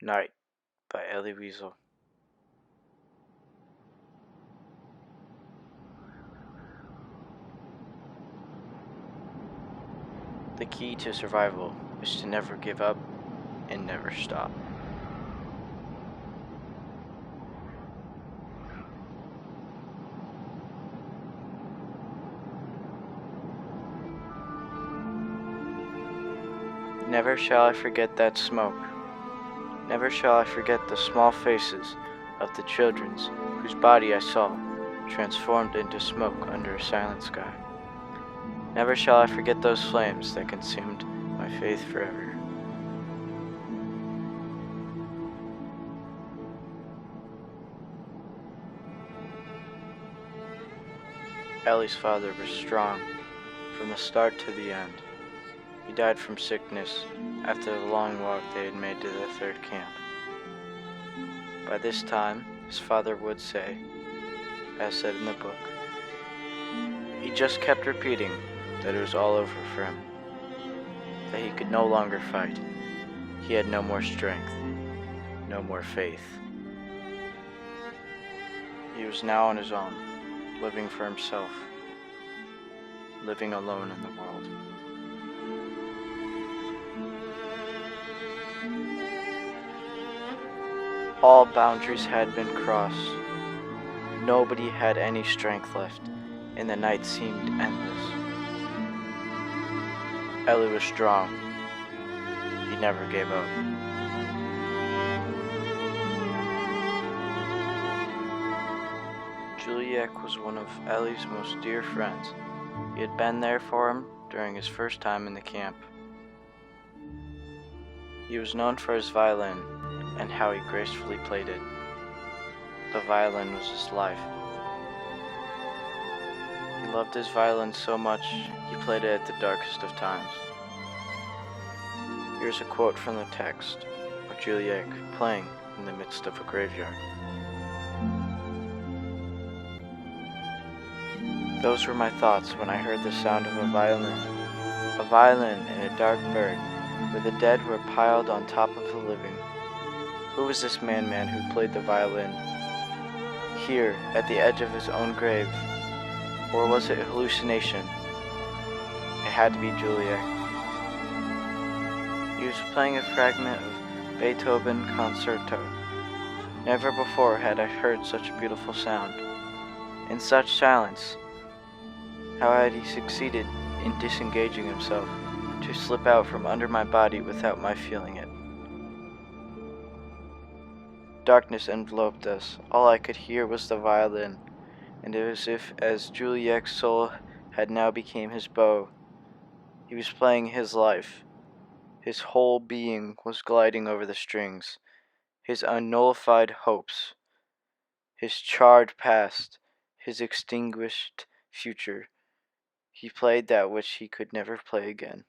Night by Ellie Weasel. The key to survival is to never give up and never stop. Never shall I forget that smoke. Never shall I forget the small faces of the children whose body I saw transformed into smoke under a silent sky. Never shall I forget those flames that consumed my faith forever. Ellie's father was strong from the start to the end. He died from sickness after the long walk they had made to the third camp. By this time, his father would say, as said in the book, he just kept repeating that it was all over for him, that he could no longer fight. He had no more strength, no more faith. He was now on his own, living for himself, living alone in the world. All boundaries had been crossed. Nobody had any strength left, and the night seemed endless. Ellie was strong. He never gave up. Julieks was one of Ellie's most dear friends. He had been there for him during his first time in the camp. He was known for his violin and how he gracefully played it. The violin was his life. He loved his violin so much, he played it at the darkest of times. Here's a quote from the text of Julieks playing in the midst of a graveyard. Those were my thoughts when I heard the sound of a violin and a dark bird, where the dead were piled on top of the living. Who was this man who played the violin? Here, at the edge of his own grave? Or was it a hallucination? It had to be Julieks. He was playing a fragment of Beethoven concerto. Never before had I heard such a beautiful sound. In such silence, how had he succeeded in disengaging himself, to slip out from under my body without my feeling it? Darkness enveloped us. All I could hear was the violin, and it was as Julieks' soul had now become his bow. He was playing his life. His whole being was gliding over the strings. His unnullified hopes, his charred past, his extinguished future. He played that which he could never play again.